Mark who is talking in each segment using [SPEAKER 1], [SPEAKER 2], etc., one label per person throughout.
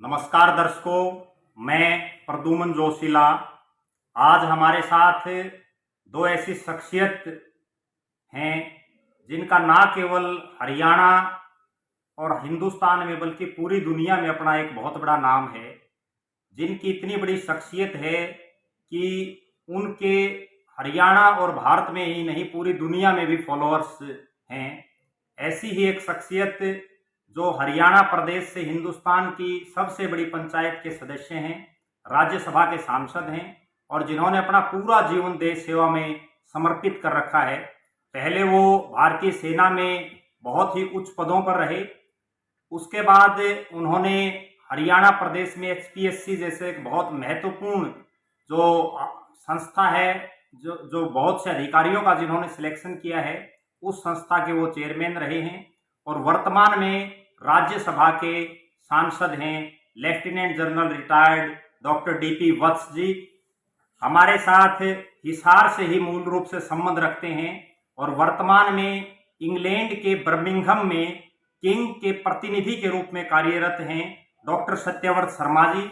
[SPEAKER 1] नमस्कार दर्शकों, मैं प्रद्युमन जोशीला। आज हमारे साथ दो ऐसी शख्सियत हैं जिनका ना केवल हरियाणा और हिंदुस्तान में बल्कि पूरी दुनिया में अपना एक बहुत बड़ा नाम है, जिनकी इतनी बड़ी शख्सियत है कि उनके हरियाणा और भारत में ही नहीं पूरी दुनिया में भी फॉलोअर्स हैं। ऐसी ही एक शख्सियत जो हरियाणा प्रदेश से हिंदुस्तान की सबसे बड़ी पंचायत के सदस्य हैं, राज्यसभा के सांसद हैं और जिन्होंने अपना पूरा जीवन देश सेवा में समर्पित कर रखा है। पहले वो भारतीय सेना में बहुत ही उच्च पदों पर रहे। उसके बाद उन्होंने हरियाणा प्रदेश में एचपीएससी जैसे एक बहुत महत्वपूर्ण जो संस्था है, जो बहुत से अधिकारियों का जिन्होंने सिलेक्शन किया है, उस संस्था के वो चेयरमैन रहे हैं और वर्तमान में राज्यसभा के सांसद हैं lieutenant general retired doctor DP Vats जी। हमारे साथ हिसार से ही मूल रूप से संबंध रखते हैं और वर्तमान में इंग्लैंड के बर्मिंघम में किंग के प्रतिनिधि के रूप में कार्यरत हैं डॉक्टर सत्यव्रत शर्मा जी।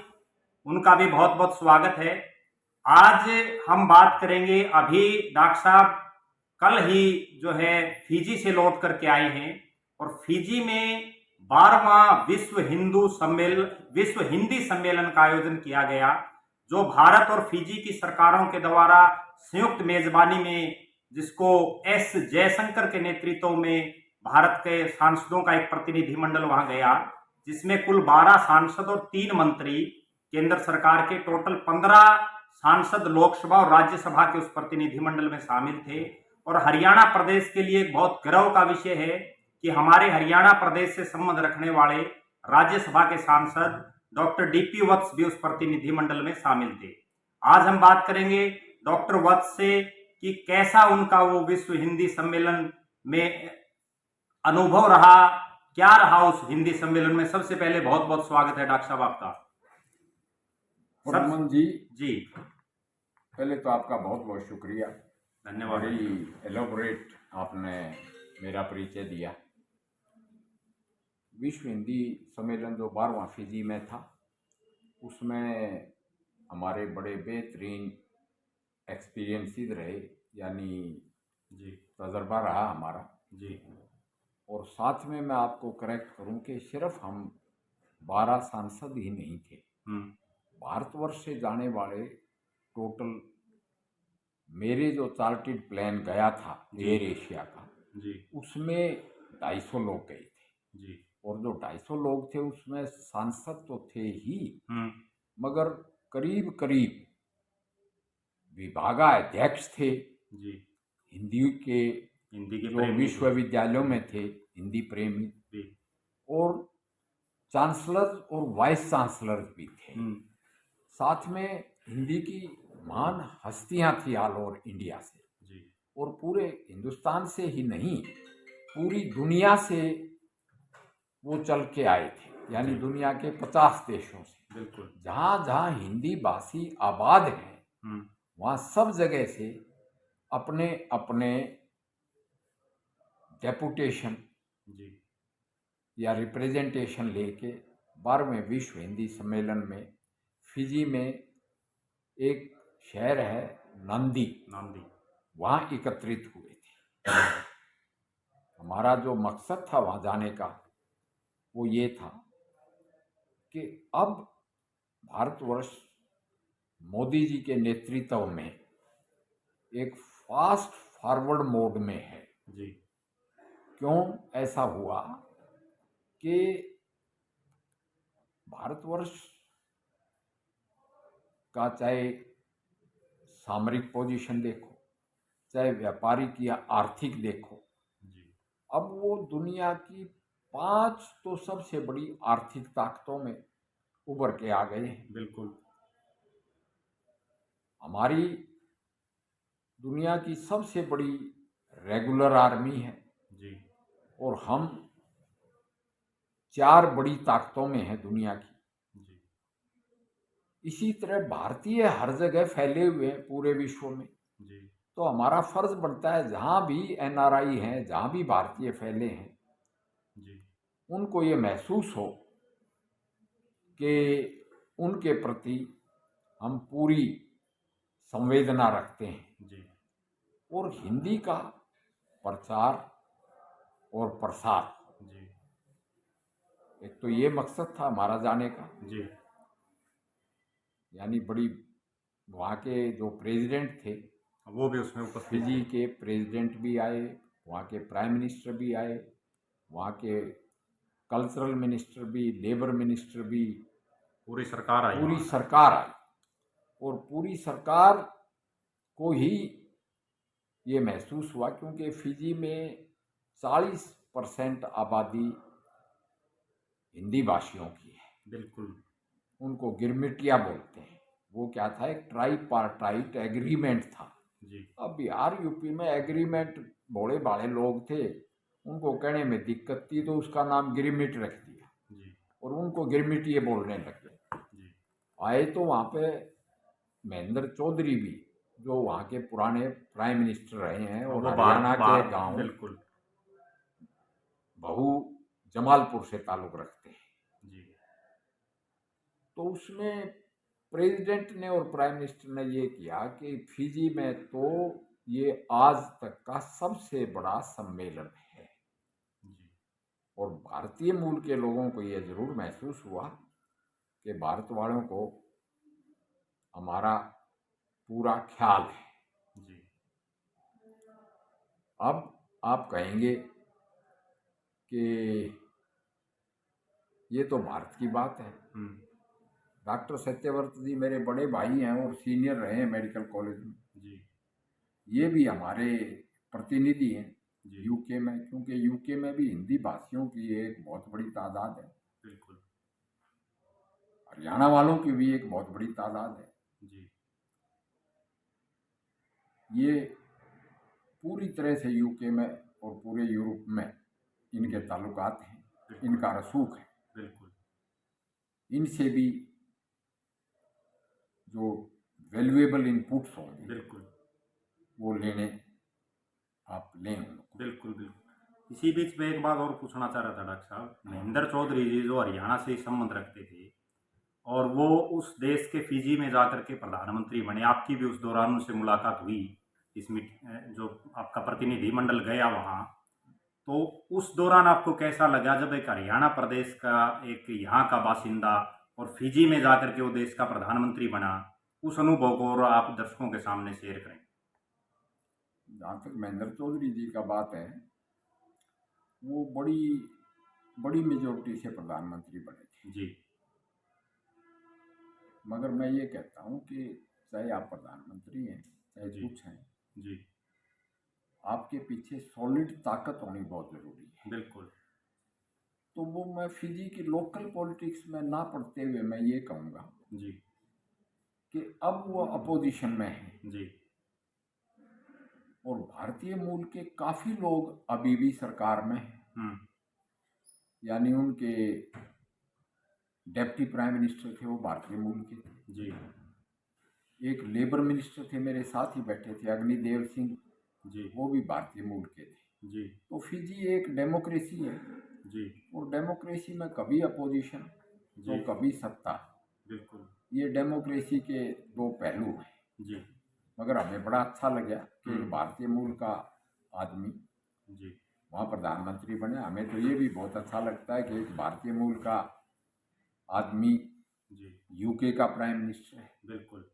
[SPEAKER 1] उनका भी बहुत बहुत स्वागत है। आज हम बात करेंगे, अभी डॉक्टर साहब कल ही जो है फिजी से लौट करके आए हैं और फिजी में 12वां विश्व हिंदी सम्मेलन का आयोजन किया गया, जो भारत और फिजी की सरकारों के द्वारा संयुक्त मेजबानी में, जिसको एस जयशंकर के नेतृत्व में भारत के सांसदों का एक प्रतिनिधिमंडल वहां गया, जिसमें कुल 12 सांसद और 3 मंत्री, केंद्र सरकार के टोटल 15 सांसद लोकसभा और राज्यसभा के उस प्रतिनिधिमंडल में शामिल थे। और हरियाणा प्रदेश के लिए एक बहुत गर्व का विषय है कि हमारे हरियाणा प्रदेश से संबंध रखने वाले राज्यसभा के सांसद डॉक्टर डीपी वत्स भी उस प्रतिनिधिमंडल में शामिल थे। आज हम बात करेंगे डॉक्टर वत्स से कि कैसा उनका वो विश्व हिंदी सम्मेलन में अनुभव रहा, क्या रहा उस हिंदी सम्मेलन में। सबसे पहले बहुत बहुत स्वागत है डॉक्टर साहब आपका।
[SPEAKER 2] प्रद्युमन जी
[SPEAKER 1] जी,
[SPEAKER 2] पहले तो आपका बहुत बहुत शुक्रिया।
[SPEAKER 1] धन्यवाद।
[SPEAKER 2] बड़ी एलोबरेट आपने मेरा परिचय दिया। विश्व हिंदी सम्मेलन जो 12वां फिजी में था, उसमें हमारे बड़े बेहतरीन एक्सपीरियंसेस रहे, यानी
[SPEAKER 1] जी
[SPEAKER 2] तजर्बा रहा हमारा
[SPEAKER 1] जी।
[SPEAKER 2] और साथ में मैं आपको करेक्ट करूं कि सिर्फ हम 12 सांसद ही नहीं थे। भारतवर्ष से जाने वाले टोटल, मेरे जो चार्टेड प्लान गया था एयर एशिया का
[SPEAKER 1] जी
[SPEAKER 2] उसमें 250 लोग गए थे
[SPEAKER 1] जी।
[SPEAKER 2] और जो 250 लोग थे उसमें सांसद तो थे ही,
[SPEAKER 1] हम्म
[SPEAKER 2] मगर करीब करीब विभागाध्यक्ष थे
[SPEAKER 1] जी।
[SPEAKER 2] हिंदी के जो
[SPEAKER 1] प्रेमी
[SPEAKER 2] विश्वविद्यालयों में थे, हिंदी प्रेमी,
[SPEAKER 1] जी।
[SPEAKER 2] और चांसलर और वाइस चांसलर भी थे। साथ में हिंदी की महान हस्तियां थी ऑल ओवर इंडिया से
[SPEAKER 1] जी।
[SPEAKER 2] और पूरे हिंदुस्तान से ही नहीं, पूरी दुनिया से वो चल के आए थे, यानी दुनिया के 50 देशों से।
[SPEAKER 1] बिल्कुल।
[SPEAKER 2] जहाँ जहाँ हिंदी भाषी आबाद हैं वहाँ सब जगह से अपने अपने डेपुटेशन
[SPEAKER 1] जी
[SPEAKER 2] या रिप्रेजेंटेशन लेके 12वें विश्व हिंदी सम्मेलन में फिजी में एक शहर है नांदी, वहाँ एकत्रित हुए थे। हमारा जो मकसद था वहाँ जाने का वो ये था कि अब भारतवर्ष मोदी जी के नेतृत्व में एक फास्ट फॉरवर्ड मोड में है
[SPEAKER 1] जी।
[SPEAKER 2] क्यों ऐसा हुआ कि भारतवर्ष का चाहे सामरिक पोजीशन देखो, चाहे व्यापारिक या आर्थिक देखो, अब वो दुनिया की 5 तो सबसे बड़ी आर्थिक ताकतों में उभर के आ गए हैं।
[SPEAKER 1] बिल्कुल।
[SPEAKER 2] हमारी दुनिया की सबसे बड़ी रेगुलर आर्मी है
[SPEAKER 1] जी।
[SPEAKER 2] और हम 4 बड़ी ताकतों में हैं दुनिया की
[SPEAKER 1] जी।
[SPEAKER 2] इसी तरह भारतीय हर जगह फैले हुए हैं पूरे विश्व में
[SPEAKER 1] जी।
[SPEAKER 2] तो हमारा फर्ज बनता है जहाँ भी एनआरआई हैं, जहाँ भी भारतीय फैले हैं जी, उनको ये महसूस हो कि उनके प्रति हम पूरी संवेदना रखते हैं
[SPEAKER 1] जी
[SPEAKER 2] और हिंदी का प्रचार और प्रसार,
[SPEAKER 1] जी
[SPEAKER 2] एक तो ये मकसद था हमारा जाने का,
[SPEAKER 1] जी
[SPEAKER 2] यानी बड़ी वहाँ के जो प्रेसिडेंट थे,
[SPEAKER 1] वो भी उसमें उपस्थित
[SPEAKER 2] फिजी
[SPEAKER 1] थे।
[SPEAKER 2] के प्रेसिडेंट भी आए, वहाँ के प्राइम मिनिस्टर भी आए, वहाँ के कल्चरल मिनिस्टर भी, लेबर मिनिस्टर भी,
[SPEAKER 1] पूरी सरकार आई
[SPEAKER 2] पूरी
[SPEAKER 1] वहाँ।
[SPEAKER 2] सरकार आई और पूरी सरकार को ही ये महसूस हुआ, क्योंकि फिजी में 40% आबादी हिंदी भाषियों की है।
[SPEAKER 1] बिल्कुल
[SPEAKER 2] उनको गिरमिटिया बोलते हैं। वो क्या था, एक ट्राईपार्टाइट एग्रीमेंट था।
[SPEAKER 1] जी
[SPEAKER 2] अब बिहार यूपी में एग्रीमेंट, भोले भाले लोग थे, उनको कहने में दिक्कत थी तो उसका नाम गिरमिट रख दिया
[SPEAKER 1] जी
[SPEAKER 2] और उनको गिरमिटिये बोलने लगे।
[SPEAKER 1] जी
[SPEAKER 2] आए तो वहाँ पे महेंद्र चौधरी भी, जो वहाँ के पुराने प्राइम मिनिस्टर रहे हैं और
[SPEAKER 1] वो
[SPEAKER 2] हरियाणा के गांव
[SPEAKER 1] बिल्कुल
[SPEAKER 2] बहू जमालपुर से ताल्लुक रखते हैं।
[SPEAKER 1] जी
[SPEAKER 2] तो उसमें प्रेसिडेंट ने और प्राइम मिनिस्टर ने ये किया कि फिजी में तो ये आज तक का सबसे बड़ा सम्मेलन है
[SPEAKER 1] जी
[SPEAKER 2] और भारतीय मूल के लोगों को ये जरूर महसूस हुआ कि भारत वालों को हमारा पूरा ख्याल है।
[SPEAKER 1] जी
[SPEAKER 2] अब आप कहेंगे कि ये तो भारत की बात है। डॉक्टर सत्यव्रत जी मेरे बड़े भाई हैं और सीनियर रहे हैं मेडिकल कॉलेज में।
[SPEAKER 1] जी
[SPEAKER 2] ये भी हमारे प्रतिनिधि हैं
[SPEAKER 1] जी
[SPEAKER 2] यूके में, क्योंकि यूके में भी हिंदी भाषियों की एक बहुत बड़ी तादाद है।
[SPEAKER 1] बिल्कुल
[SPEAKER 2] हरियाणा वालों की भी एक बहुत बड़ी तादाद है।
[SPEAKER 1] जी
[SPEAKER 2] ये पूरी तरह से यूके में और पूरे यूरोप में इनके ताल्लुकात हैं, इनका रसूख है।
[SPEAKER 1] बिल्कुल
[SPEAKER 2] इनसे भी जो वैल्यूएबल इनपुट्स होंगे
[SPEAKER 1] बिल्कुल
[SPEAKER 2] वो लेने आप लें उनको।
[SPEAKER 1] बिल्कुल बिल्कुल। इसी बीच में एक बात और पूछना चाह रहा था डॉक्टर साहब, महेंद्र चौधरी जी जो हरियाणा से संबंध रखते थे और वो उस देश के फिजी में जाकर के प्रधानमंत्री बने, आपकी भी उस दौरान उनसे मुलाकात हुई, जो आपका प्रतिनिधिमंडल गया वहाँ, तो उस दौरान आपको कैसा लगा जब एक हरियाणा प्रदेश का एक यहाँ का बासिंदा और फिजी में जाकर के वो देश का प्रधानमंत्री बना, उस अनुभव को और आप दर्शकों के सामने शेयर करें।
[SPEAKER 2] जहाँ तक महेंद्र चौधरी जी का बात है, वो बड़ी बड़ी मेजोरिटी से प्रधानमंत्री बने थे।
[SPEAKER 1] जी
[SPEAKER 2] मगर मैं ये कहता हूँ कि चाहे आप प्रधानमंत्री हैं चाहे
[SPEAKER 1] जी
[SPEAKER 2] कुछ हैं,
[SPEAKER 1] जी
[SPEAKER 2] आपके पीछे सॉलिड ताकत होनी बहुत जरूरी है।
[SPEAKER 1] बिल्कुल
[SPEAKER 2] तो वो मैं फिजी की लोकल पॉलिटिक्स में ना पढ़ते हुए मैं ये कहूँगा
[SPEAKER 1] जी
[SPEAKER 2] कि अब वो अपोजिशन में है
[SPEAKER 1] जी
[SPEAKER 2] और भारतीय मूल के काफी लोग अभी भी सरकार में हैं। यानी उनके डेप्टी प्राइम मिनिस्टर थे वो भारतीय मूल के थे।
[SPEAKER 1] जी
[SPEAKER 2] एक लेबर मिनिस्टर थे मेरे साथ ही बैठे थे, अग्निदेव सिंह,
[SPEAKER 1] जी
[SPEAKER 2] वो भी भारतीय मूल के थे।
[SPEAKER 1] जी
[SPEAKER 2] तो फिजी एक डेमोक्रेसी है
[SPEAKER 1] जी
[SPEAKER 2] और डेमोक्रेसी में कभी अपोजिशन तो
[SPEAKER 1] जी
[SPEAKER 2] कभी सत्ता,
[SPEAKER 1] बिल्कुल
[SPEAKER 2] ये डेमोक्रेसी के दो पहलू हैं।
[SPEAKER 1] जी
[SPEAKER 2] मगर हमें बड़ा अच्छा लगा कि एक भारतीय मूल का आदमी
[SPEAKER 1] जी
[SPEAKER 2] वहाँ प्रधानमंत्री बने। हमें तो ये भी बहुत अच्छा लगता है कि एक भारतीय मूल का आदमी
[SPEAKER 1] जी
[SPEAKER 2] यूके का प्राइम मिनिस्टर है।
[SPEAKER 1] बिल्कुल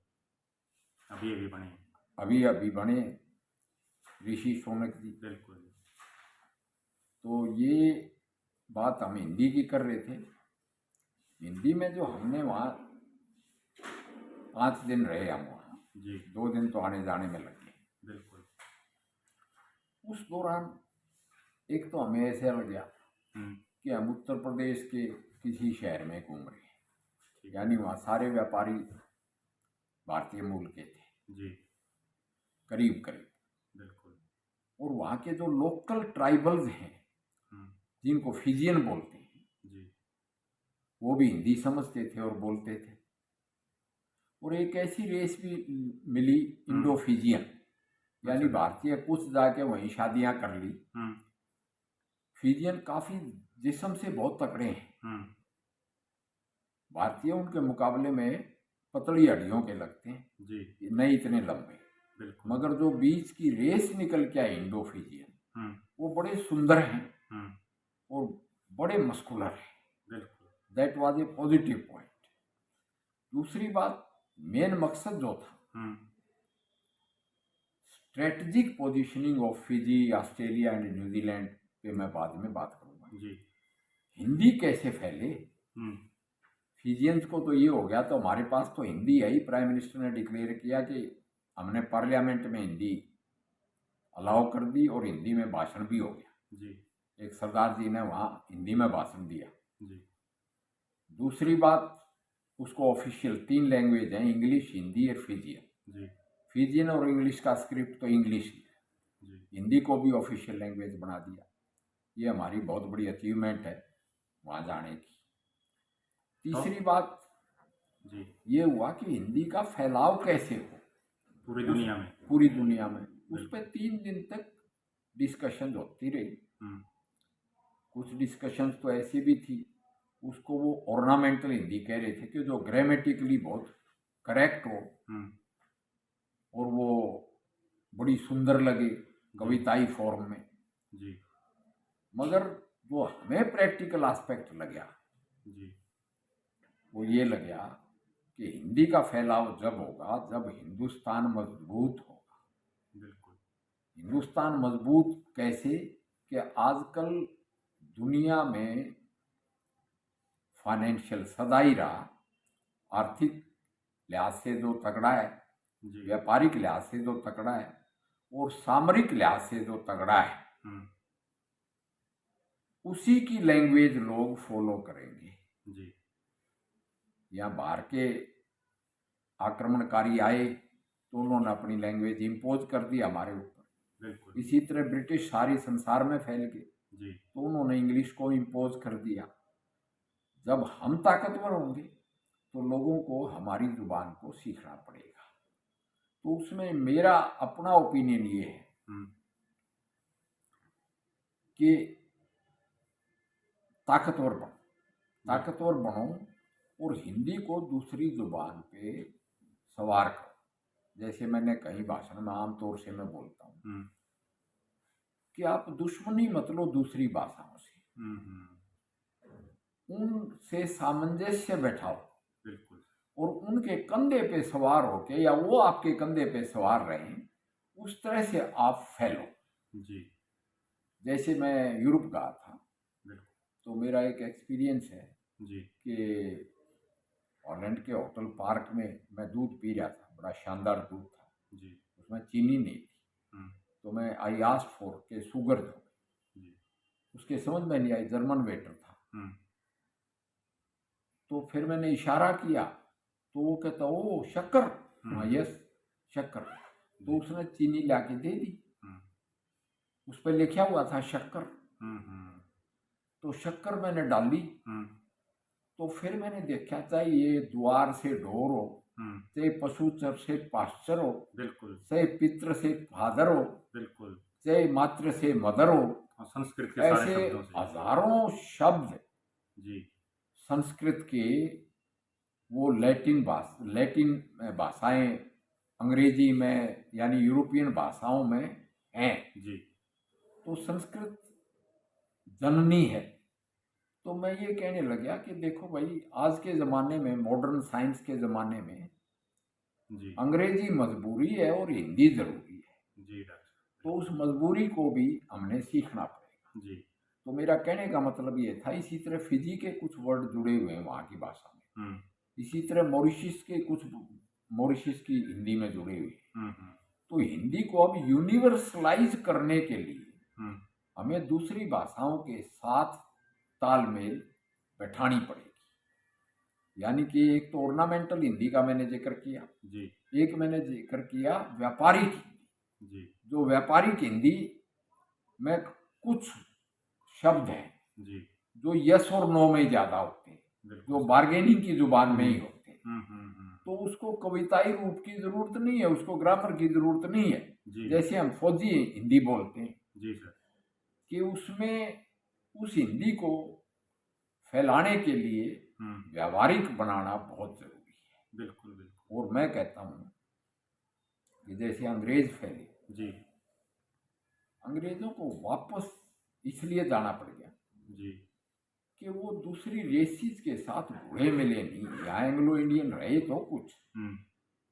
[SPEAKER 1] अभी बने
[SPEAKER 2] अभी अभी बने ऋषि सोनक जी।
[SPEAKER 1] बिल्कुल
[SPEAKER 2] तो ये बात हम हिंदी की कर रहे थे। हिंदी में जो हमने वहाँ 5 दिन रहे, हम वहाँ
[SPEAKER 1] जी
[SPEAKER 2] 2 दिन तो आने जाने में लग गए।
[SPEAKER 1] बिल्कुल
[SPEAKER 2] उस दौरान एक तो हमें ऐसा लग गया कि हम उत्तर प्रदेश के किसी शहर में घूम रहे हैं, यानी वहाँ सारे व्यापारी भारतीय मूल के थे
[SPEAKER 1] जी
[SPEAKER 2] करीब करीब।
[SPEAKER 1] बिल्कुल
[SPEAKER 2] और वहाँ के जो लोकल ट्राइबल्स हैं जिनको फिजियन बोलते हैं,
[SPEAKER 1] जी
[SPEAKER 2] वो भी हिंदी समझते थे और बोलते थे। और एक ऐसी रेस भी मिली इंडो फिजियन, यानी भारतीय कुछ जाके वहीं शादियां कर ली। फिजियन काफी जिस्म से बहुत तकड़े हैं, भारतीय उनके मुकाबले में पतली हड्डियों के लगते हैं,
[SPEAKER 1] जी
[SPEAKER 2] नहीं इतने लंबे।
[SPEAKER 1] बिल्कुल।
[SPEAKER 2] मगर जो बीच की रेस निकल के आए इंडो फिजियन, वो बड़े सुंदर हैं और बड़े मस्कुलर हैं।
[SPEAKER 1] बिल्कुल।
[SPEAKER 2] That was a positive point. दूसरी बात, मेन मकसद जो था, strategic positioning of Fiji, Australia and New Zealand पे मैं बाद में बात करूंगा
[SPEAKER 1] जी।
[SPEAKER 2] हिंदी कैसे फैले। फिजियंस को तो ये हो गया, तो हमारे पास तो हिंदी है ही। प्राइम मिनिस्टर ने डिक्लेयर किया कि हमने पार्लियामेंट में हिंदी अलाउ कर दी और हिंदी में भाषण भी हो गया
[SPEAKER 1] जी।
[SPEAKER 2] एक सरदार जी ने वहाँ हिंदी में भाषण दिया
[SPEAKER 1] जी।
[SPEAKER 2] दूसरी बात, उसको ऑफिशियल 3 लैंग्वेज हैं, इंग्लिश, हिंदी और फिजियन।
[SPEAKER 1] जी।
[SPEAKER 2] फिजियन और इंग्लिश का स्क्रिप्ट तो इंग्लिश ही है, हिंदी को भी ऑफिशियल लैंग्वेज बना दिया। ये हमारी बहुत बड़ी अचीवमेंट है वहाँ जाने की। तीसरी बात
[SPEAKER 1] जी
[SPEAKER 2] ये हुआ कि हिंदी का फैलाव कैसे हो
[SPEAKER 1] पूरी दुनिया में।
[SPEAKER 2] पूरी दुनिया में। उस पर 3 दिन तक डिस्कशन होती रही। कुछ डिस्कशंस तो ऐसी भी थी, उसको वो ऑर्नामेंटल हिंदी कह रहे थे कि जो ग्रामेटिकली बहुत करेक्ट हो और वो बड़ी सुंदर लगे कविताई फॉर्म में
[SPEAKER 1] जी।
[SPEAKER 2] मगर वो हमें प्रैक्टिकल एस्पेक्ट लगा
[SPEAKER 1] जी।
[SPEAKER 2] वो ये लगा कि हिंदी का फैलाव जब होगा जब हिंदुस्तान मजबूत होगा।
[SPEAKER 1] बिल्कुल।
[SPEAKER 2] हिंदुस्तान मजबूत कैसे कि आजकल दुनिया में फाइनेंशियल सदा ही रहा, आर्थिक लिहाज से जो तगड़ा है, व्यापारिक लिहाज से जो तगड़ा है और सामरिक लिहाज से जो तगड़ा है, उसी की लैंग्वेज लोग फॉलो करेंगे।
[SPEAKER 1] जी।
[SPEAKER 2] यहाँ बाहर के आक्रमणकारी आए तो उन्होंने अपनी लैंग्वेज इम्पोज कर दी हमारे ऊपर। इसी तरह ब्रिटिश सारी संसार में फैल गए तो उन्होंने इंग्लिश को इम्पोज कर दिया। जब हम ताकतवर होंगे तो लोगों को हमारी जुबान को सीखना पड़ेगा। तो उसमें मेरा अपना ओपिनियन ये है कि ताकतवर बनो और हिंदी को दूसरी जुबान पे सवार करो। जैसे मैंने कई भाषण में आमतौर से मैं बोलता हूँ कि आप दुश्मनी मत लो दूसरी भाषाओं से, उनसे सामंजस्य बैठाओ।
[SPEAKER 1] बिल्कुल।
[SPEAKER 2] और उनके कंधे पे सवार होके या वो आपके कंधे पे सवार रहें, उस तरह से आप फैलो।
[SPEAKER 1] जी।
[SPEAKER 2] जैसे मैं यूरोप गया था तो मेरा एक एक्सपीरियंस है
[SPEAKER 1] जी
[SPEAKER 2] कि हॉलैंड के होटल पार्क में मैं दूध पी रहा था, बड़ा शानदार दूध था जी, उसमें चीनी नहीं थी। तो मैं आई आस्क्ड फॉर के शुगर दो जी, उसके समझ में नहीं आई, जर्मन वेटर था। तो फिर मैंने इशारा किया तो वो कहता ओ शक्कर, यस शक्कर। तो उसने चीनी ला के दे दी, उस पर लिखा हुआ था शक्कर। तो शक्कर मैंने डाली। तो फिर मैंने देखा चाहे ये द्वार से ढोर हो, चाहे पशु चर से पास्चर हो, बिल्कुल, चाहे पित्र से फादर हो, बिल्कुल, चाहे मातृ से मदर हो,
[SPEAKER 1] संस्कृत के
[SPEAKER 2] ऐसे हजारों शब्द जी संस्कृत के वो लैटिन भाषाएं अंग्रेजी में यानी यूरोपियन भाषाओं में हैं जी। तो संस्कृत जननी है। तो मैं ये कहने लगा कि देखो भाई, आज के ज़माने में, मॉडर्न साइंस के ज़माने में जी, अंग्रेजी मजबूरी है और हिंदी ज़रूरी है जी। तो उस मजबूरी को भी हमने सीखना पड़ेगा जी। तो मेरा कहने का मतलब ये था। इसी तरह फिजी के कुछ वर्ड जुड़े हुए हैं वहाँ की भाषा में, इसी तरह मॉरिशस के कुछ मॉरिशस की हिंदी में जुड़े हुए हैं। तो हिंदी को अब यूनिवर्सलाइज करने के लिए हमें दूसरी भाषाओं के साथ तालमेल बैठानी पड़ेगी। यानी कि एक तो ऑर्नामेंटल हिंदी का मैंने जिक्र किया जी, एक मैंने जिक्र किया व्यापारिक हिंदी जी। जो व्यापारिक हिंदी में कुछ शब्द हैं जी जो यस और नो में ज्यादा होते हैं, जो बार्गेनिंग की जुबान में ही होते हैं। तो उसको कविताई रूप की जरूरत नहीं है, उसको ग्रामर की जरूरत नहीं है जी। जैसे हम फौजी हिंदी बोलते हैं जी सर, कि उसमें उस हिंदी को फैलाने के लिए व्यावहारिक बनाना बहुत जरूरी है।
[SPEAKER 1] बिल्कुल बिल्कुल।
[SPEAKER 2] और मैं कहता हूँ कि जैसे अंग्रेज फैले,
[SPEAKER 1] जी
[SPEAKER 2] अंग्रेजों को वापस इसलिए जाना पड़ गया
[SPEAKER 1] जी
[SPEAKER 2] कि वो दूसरी रेसिस के साथ घुले मिले नहीं। यहाँ एंग्लो इंडियन रहे तो कुछ,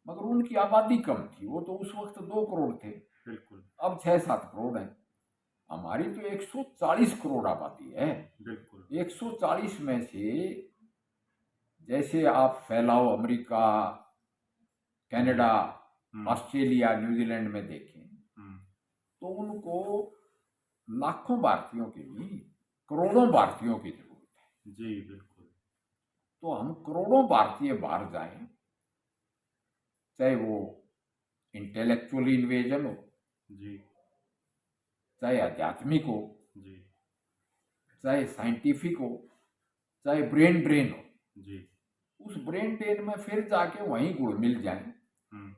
[SPEAKER 2] मगर उनकी आबादी कम थी। वो तो उस वक्त 2 करोड़ थे,
[SPEAKER 1] बिल्कुल
[SPEAKER 2] अब 6-7 करोड़ है। हमारी तो 140 करोड़ आबादी है।
[SPEAKER 1] बिल्कुल
[SPEAKER 2] 140 में से जैसे आप फैलाओ अमेरिका, कनाडा, ऑस्ट्रेलिया, न्यूजीलैंड में देखें तो उनको लाखों भारतीयों की नहीं, करोड़ों भारतीयों की जरूरत है।
[SPEAKER 1] जी बिल्कुल।
[SPEAKER 2] तो हम करोड़ों भारतीय बाहर जाएं, चाहे वो इंटेलेक्चुअल इन्वेजन हो,
[SPEAKER 1] जी
[SPEAKER 2] चाहे आध्यात्मिक हो,
[SPEAKER 1] जी
[SPEAKER 2] चाहे साइंटिफिक हो, चाहे ब्रेन ड्रेन हो।
[SPEAKER 1] जी
[SPEAKER 2] उस ब्रेन ड्रेन में फिर जाके वहीं घुल मिल जाए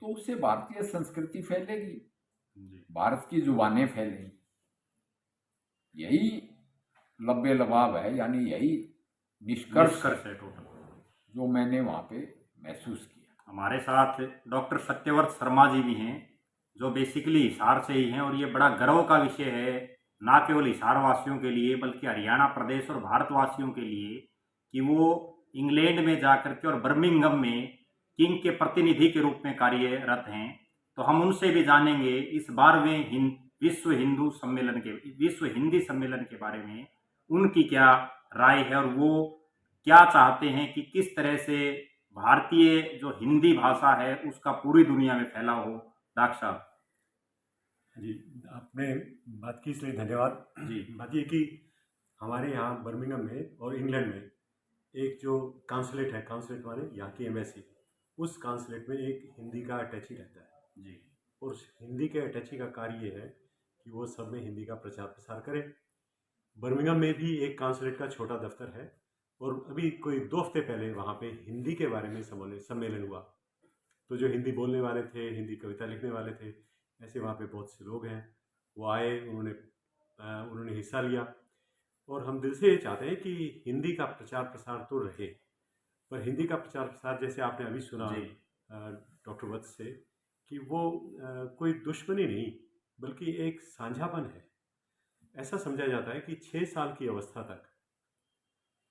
[SPEAKER 2] तो उससे भारतीय संस्कृति फैलेगी,
[SPEAKER 1] जी
[SPEAKER 2] भारत की जुबानें फैलेंगी। यही लब्बे लबाब है, यानी यही निष्कर्ष
[SPEAKER 1] है टोटल
[SPEAKER 2] जो मैंने वहाँ पे महसूस किया।
[SPEAKER 1] हमारे साथ डॉक्टर सत्यव्रत शर्मा जी भी हैं, जो बेसिकली हिसार से ही हैं, और ये बड़ा गर्व का विषय है ना केवल हिसार वासियों के लिए बल्कि हरियाणा प्रदेश और भारतवासियों के लिए कि वो इंग्लैंड में जाकर के और बर्मिंघम में किंग के प्रतिनिधि के रूप में कार्यरत हैं। तो हम उनसे भी जानेंगे इस 12वें विश्व हिंदी सम्मेलन के बारे में उनकी क्या राय है, और वो क्या चाहते हैं कि किस तरह से भारतीय जो हिंदी भाषा है उसका पूरी दुनिया में फैलाव हो। डॉक्टर साहब
[SPEAKER 3] जी, आपने बात की इसलिए धन्यवाद।
[SPEAKER 1] जी
[SPEAKER 3] बात ये कि हमारे यहाँ बर्मिंघम में और इंग्लैंड में एक जो काउंसलेट है, काउंसलेट माने यहाँ की एम्बेसी, उस काउंसलेट में एक हिंदी का अटैची रहता है
[SPEAKER 1] जी।
[SPEAKER 3] और उस हिंदी के अटैची का कार्य ये है कि वो सब में हिंदी का प्रचार प्रसार करे। बर्मिंघम में भी एक काउंसलेट का छोटा दफ्तर है और अभी कोई 2 हफ्ते पहले वहाँ पे हिंदी के बारे में सम्मेलन हुआ। तो जो हिंदी बोलने वाले थे, हिंदी कविता लिखने वाले थे, ऐसे वहाँ पे बहुत से लोग हैं, वो आए, उन्होंने हिस्सा लिया। और हम दिल से ये चाहते हैं कि हिंदी का प्रचार प्रसार तो रहे, पर हिंदी का प्रचार प्रसार जैसे आपने अभी सुना डॉक्टर वत्स से कि वो कोई दुश्मनी नहीं बल्कि एक साझापन है। ऐसा समझा जाता है कि 6 साल की अवस्था तक,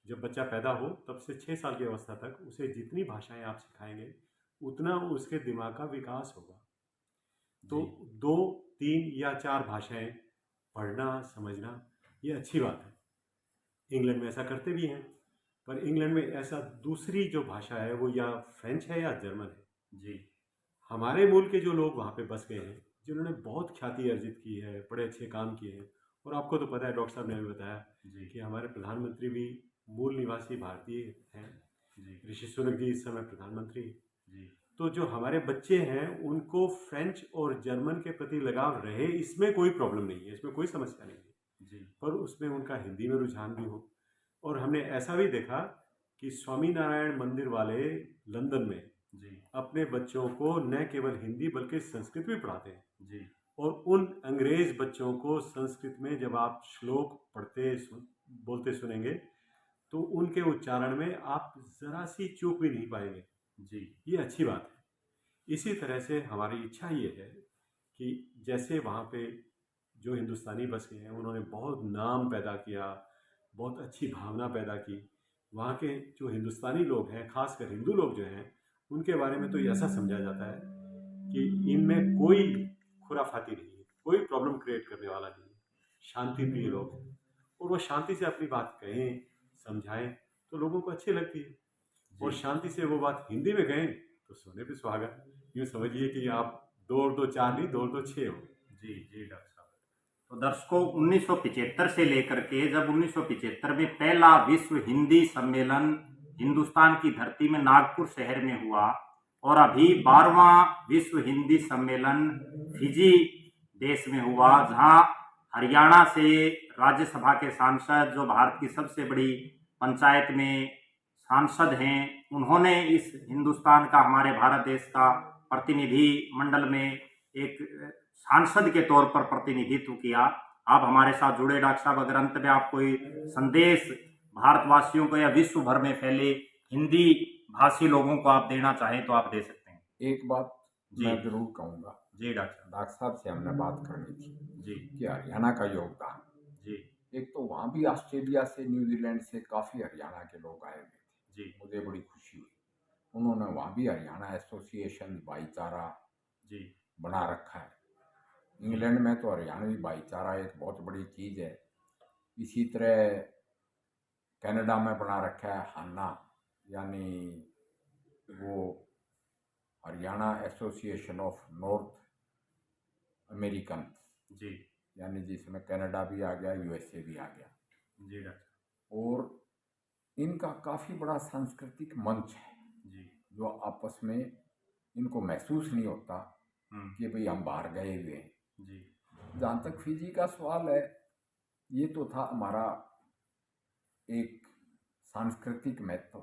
[SPEAKER 3] जब बच्चा पैदा हो तब से 6 साल की अवस्था तक उसे जितनी भाषाएं आप सिखाएंगे उतना उसके दिमाग का विकास होगा। तो 2, 3 या 4 भाषाएं पढ़ना समझना ये अच्छी बात है। इंग्लैंड में ऐसा करते भी हैं, पर इंग्लैंड में ऐसा दूसरी जो भाषा है वो या फ्रेंच है या जर्मन है।
[SPEAKER 1] जी
[SPEAKER 3] हमारे मूल के जो लोग वहाँ पे बस गए हैं, जिन्होंने बहुत ख्याति अर्जित की है, बड़े अच्छे काम किए हैं, और आपको तो पता है, डॉक्टर साहब ने भी बताया कि हमारे प्रधानमंत्री भी मूल निवासी भारतीय हैं। ऋषि सुनक जी इस समय प्रधानमंत्री। तो जो हमारे बच्चे हैं उनको फ्रेंच और जर्मन के प्रति लगाव रहे, इसमें कोई प्रॉब्लम नहीं है, इसमें कोई समस्या नहीं है, पर उसमें उनका हिंदी में रुझान भी हो। और हमने ऐसा भी देखा कि स्वामी नारायण मंदिर वाले लंदन में अपने बच्चों को न केवल हिंदी बल्कि संस्कृत भी पढ़ाते हैं। और उन अंग्रेज बच्चों को संस्कृत में जब आप श्लोक बोलते सुनेंगे तो उनके उच्चारण में आप जरा सी चूक भी नहीं पाएंगे। ये अच्छी बात है। इसी तरह से हमारी इच्छा ये है कि जैसे वहाँ पे जो हिंदुस्तानी बस गए हैं उन्होंने बहुत नाम पैदा किया, बहुत अच्छी भावना पैदा की, वहाँ के जो हिंदुस्तानी लोग हैं, खासकर हिंदू लोग जो हैं, उनके बारे में तो ऐसा समझा जाता है कि इनमें कोई खुराफाती नहीं है, कोई प्रॉब्लम क्रिएट करने वाला नहीं है, शांति प्रिय लोग हैं। और वो शांति से अपनी बात कहें, समझाएं तो लोगों को अच्छी लगती है। और शांति से वो बात हिंदी में कहें तो सोने पे सुहागा। यूँ समझिए कि आप 2 और 2 4 नहीं, 2 और 2 6 हो।
[SPEAKER 1] जी डॉक्टर साहब। तो दर्शकों, 1975 से लेकर के जब 1975 में पहला विश्व हिंदी सम्मेलन हिंदुस्तान की धरती में नागपुर शहर में हुआ, और अभी 12वां विश्व हिंदी सम्मेलन फिजी देश में हुआ, जहां हरियाणा से राज्यसभा के सांसद, जो भारत की सबसे बड़ी पंचायत में सांसद हैं, उन्होंने इस हिंदुस्तान का, हमारे भारत देश का प्रतिनिधि मंडल में एक सांसद के तौर पर प्रतिनिधित्व किया। आप हमारे साथ जुड़े डॉक्टर साहब, अगर अंत में आप कोई संदेश भारतवासियों को या विश्व भर में फैले हिंदी भाषी लोगों को आप देना चाहें तो आप दे सकते हैं।
[SPEAKER 2] एक बात
[SPEAKER 1] जी।
[SPEAKER 2] मैं जरूर कहूँगा,
[SPEAKER 1] जी डॉक्टर
[SPEAKER 2] डॉक्टर साहब से हमने बात करनी थी
[SPEAKER 1] जी
[SPEAKER 2] कि हरियाणा का योगदान,
[SPEAKER 1] जी
[SPEAKER 2] एक तो वहाँ भी ऑस्ट्रेलिया से, न्यूजीलैंड से काफ़ी हरियाणा के लोग आए हुए थे,
[SPEAKER 1] जी
[SPEAKER 2] मुझे बड़ी खुशी हुई। उन्होंने वहाँ भी हरियाणा एसोसिएशन भाईचारा
[SPEAKER 1] जी
[SPEAKER 2] बना रखा है। इंग्लैंड में तो हरियाणवी भाईचारा एक बहुत बड़ी चीज़ है। इसी तरह कनाडा में बना रखा है हाना, यानी वो Haryana association of North American,
[SPEAKER 1] जी
[SPEAKER 2] यानी जिसमें कनाडा भी आ गया, यूएसए भी आ गया।
[SPEAKER 1] जी डॉक्टर
[SPEAKER 2] और इनका काफ़ी बड़ा सांस्कृतिक मंच है,
[SPEAKER 1] जी
[SPEAKER 2] जो आपस में इनको महसूस नहीं होता कि भाई हम बाहर गए हुए हैं।
[SPEAKER 1] जी
[SPEAKER 2] जहाँ तक फिजी का सवाल है, ये तो था हमारा एक सांस्कृतिक महत्व,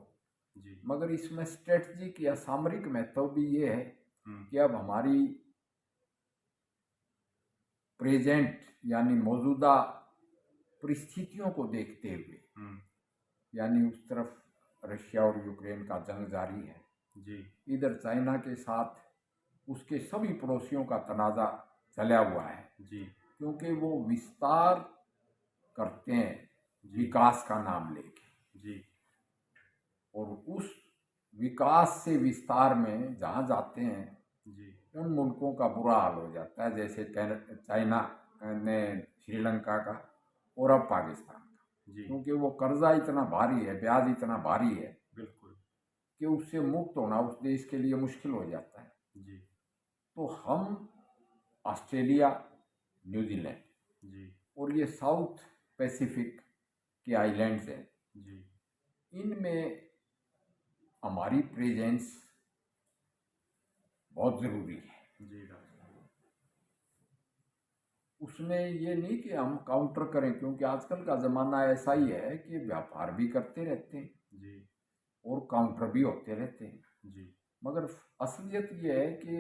[SPEAKER 1] जी
[SPEAKER 2] मगर इसमें स्ट्रेटजिक या सामरिक महत्व भी ये है
[SPEAKER 1] हम्म,
[SPEAKER 2] कि अब हमारी प्रेजेंट यानी मौजूदा परिस्थितियों को देखते हुए,
[SPEAKER 1] हम्म,
[SPEAKER 2] यानी उस तरफ रशिया और यूक्रेन का जंग जारी है,
[SPEAKER 1] जी
[SPEAKER 2] इधर चाइना के साथ उसके सभी पड़ोसियों का तनाज़ा चला हुआ है,
[SPEAKER 1] जी
[SPEAKER 2] क्योंकि वो विस्तार करते हैं
[SPEAKER 1] जी
[SPEAKER 2] विकास का नाम लेके,
[SPEAKER 1] जी
[SPEAKER 2] और उस विकास से विस्तार में जहाँ जाते हैं
[SPEAKER 1] जी
[SPEAKER 2] उन मुल्कों का बुरा हाल हो जाता है, जैसे चाइना ने श्रीलंका का और अब पाकिस्तान का,
[SPEAKER 1] जी
[SPEAKER 2] क्योंकि वो कर्जा इतना भारी है, ब्याज इतना भारी है
[SPEAKER 1] बिल्कुल
[SPEAKER 2] कि उससे मुक्त होना उस देश के लिए मुश्किल हो जाता है।
[SPEAKER 1] जी
[SPEAKER 2] तो हम ऑस्ट्रेलिया, न्यूजीलैंड
[SPEAKER 1] जी
[SPEAKER 2] और ये साउथ पैसिफिक के आइलैंड्स हैं,
[SPEAKER 1] जी
[SPEAKER 2] इनमें हमारी प्रेजेंस बहुत ज़रूरी है।
[SPEAKER 1] जी डॉक्टर
[SPEAKER 2] उसमें ये नहीं कि हम काउंटर करें, क्योंकि आजकल का ज़माना ऐसा ही है कि व्यापार भी करते रहते हैं
[SPEAKER 1] जी
[SPEAKER 2] और काउंटर भी होते रहते हैं,
[SPEAKER 1] जी
[SPEAKER 2] मगर असलियत ये है कि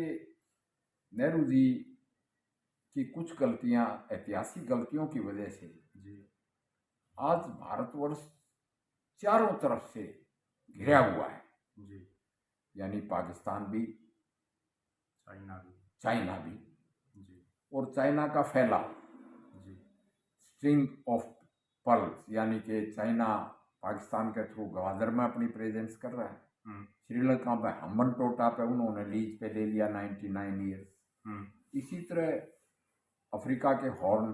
[SPEAKER 2] नेहरू जी की कुछ गलतियां, ऐतिहासिक गलतियों की वजह से
[SPEAKER 1] जी
[SPEAKER 2] आज भारतवर्ष चारों तरफ से घिरा हुआ है,
[SPEAKER 1] जी
[SPEAKER 2] यानी पाकिस्तान भी,
[SPEAKER 1] चाइना भी
[SPEAKER 2] चाइना भी,
[SPEAKER 1] जी
[SPEAKER 2] और चाइना का फैलाव
[SPEAKER 1] जी
[SPEAKER 2] स्ट्रिंग ऑफ पर्ल्स, यानी कि चाइना पाकिस्तान के थ्रू ग्वादर में अपनी प्रेजेंस कर रहा है,
[SPEAKER 1] हम्म,
[SPEAKER 2] श्रीलंका पे हम्बन टोटा पे उन्होंने लीज पे ले लिया 99 ईयर्स,
[SPEAKER 1] हम्म,
[SPEAKER 2] इसी तरह अफ्रीका के हॉर्न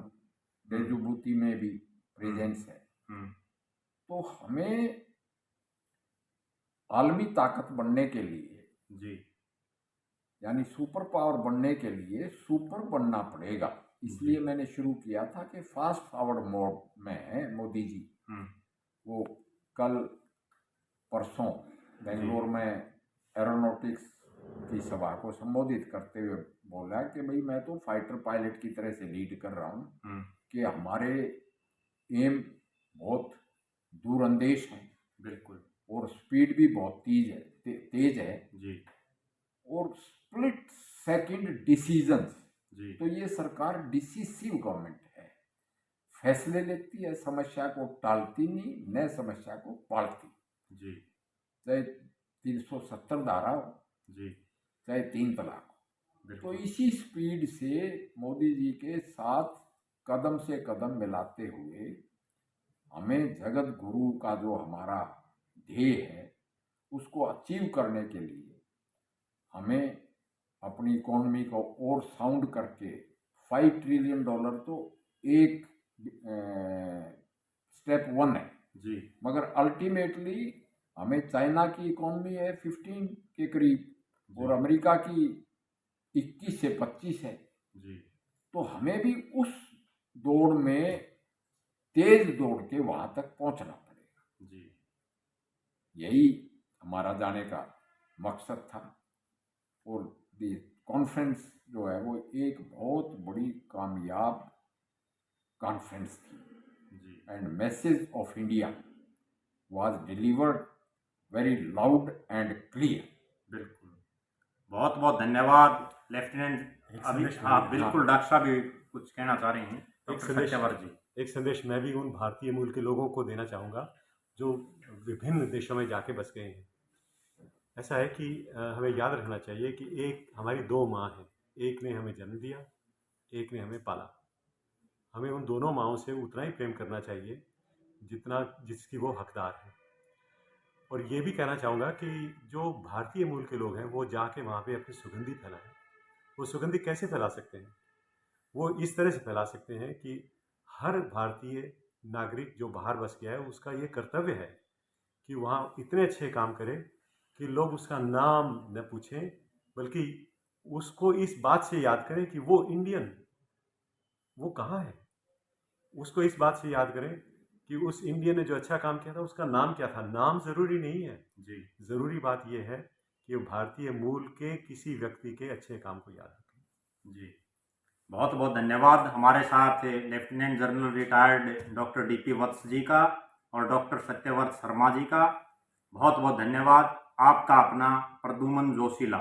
[SPEAKER 2] डेजुबूती में भी प्रेजेंस है।
[SPEAKER 1] हम्म,
[SPEAKER 2] तो हमें आलमी ताकत बनने के लिए,
[SPEAKER 1] जी
[SPEAKER 2] यानी सुपर पावर बनने के लिए सुपर बनना पड़ेगा। इसलिए मैंने शुरू किया था कि फास्ट फॉरवर्ड मोड में मोदी जी,
[SPEAKER 1] हम्म,
[SPEAKER 2] वो कल परसों बेंगलोर में एरोनॉटिक्स की सभा को संबोधित करते हुए बोला कि भाई मैं तो फाइटर पायलट की तरह से लीड कर रहा हूँ,
[SPEAKER 1] हम्म,
[SPEAKER 2] कि हमारे एम बहुत दूरंदेश हैं
[SPEAKER 1] बिल्कुल
[SPEAKER 2] और स्पीड भी बहुत तेज है,
[SPEAKER 1] जी
[SPEAKER 2] और स्प्लिट सेकंड डिसीजंस,
[SPEAKER 1] जी
[SPEAKER 2] तो ये सरकार डिसिसिव गवर्नमेंट है, फैसले लेती है, समस्या को टालती नहीं, न समस्या को पालती,
[SPEAKER 1] जी
[SPEAKER 2] चाहे 370 धारा हो,
[SPEAKER 1] जी
[SPEAKER 2] चाहे 3 तलाक हो। तो
[SPEAKER 1] बिल्कुल
[SPEAKER 2] इसी स्पीड से मोदी जी के साथ कदम से कदम मिलाते हुए हमें जगत गुरु का जो हमारा ध्येय है उसको अचीव करने के लिए हमें अपनी इकोनॉमी को और साउंड करके $5 ट्रिलियन तो एक स्टेप 1 है,
[SPEAKER 1] जी
[SPEAKER 2] मगर अल्टीमेटली हमें चाइना की इकोनॉमी है 15 के करीब और अमेरिका की 21 से 25 है,
[SPEAKER 1] जी
[SPEAKER 2] तो हमें भी उस दौड़ में तेज दौड़ के वहां तक पहुंचना पड़ेगा।
[SPEAKER 1] जी
[SPEAKER 2] यही हमारा जाने का मकसद था, और कॉन्फ्रेंस जो है वो एक बहुत बड़ी कामयाब कॉन्फ्रेंस थी,
[SPEAKER 1] जी
[SPEAKER 2] and message of India was delivered very loud and clear.
[SPEAKER 1] बिल्कुल बहुत बहुत धन्यवाद लेफ्टिनेंट।
[SPEAKER 3] एक
[SPEAKER 1] अभी
[SPEAKER 3] संदेश
[SPEAKER 1] हाँ
[SPEAKER 3] मैं-
[SPEAKER 1] बिल्कुल डॉक्टर साहब भी कुछ कहना चाह रहे हैं,
[SPEAKER 3] एक
[SPEAKER 1] डॉक्टर
[SPEAKER 3] संदेश
[SPEAKER 1] सत्यवर्त जी।
[SPEAKER 3] एक संदेश मैं भी उन भारतीय मूल के लोगों को देना चाहूँगा जो विभिन्न देशों में जाके बस गए हैं। ऐसा है कि हमें याद रखना चाहिए कि एक हमारी दो माँ हैं, एक ने हमें जन्म दिया, एक ने हमें पाला। हमें उन दोनों माँओं से उतना ही प्रेम करना चाहिए जितना जिसकी वो हकदार है। और ये भी कहना चाहूँगा कि जो भारतीय मूल के लोग हैं वो जाके वहाँ पे अपनी सुगंधी फैलाएं। वो सुगंधी कैसे फैला सकते हैं? वो इस तरह से फैला सकते हैं कि हर भारतीय नागरिक जो बाहर बस गया है उसका ये कर्तव्य है कि वहाँ इतने अच्छे काम करे कि लोग उसका नाम न पूछें, बल्कि उसको इस बात से याद करें कि वो इंडियन, वो कहाँ है। उसको इस बात से याद करें कि उस इंडियन ने जो अच्छा काम किया था उसका नाम क्या था। नाम ज़रूरी नहीं है जी, ज़रूरी बात यह है कि वो भारतीय मूल के किसी व्यक्ति के अच्छे काम को याद रखें।
[SPEAKER 1] जी, बहुत बहुत धन्यवाद हमारे साथ lieutenant general retired doctor DP Vats ji का और डॉक्टर सत्यव्रत शर्मा जी का। बहुत बहुत धन्यवाद। आपका अपना प्रद्युमन जोशीला।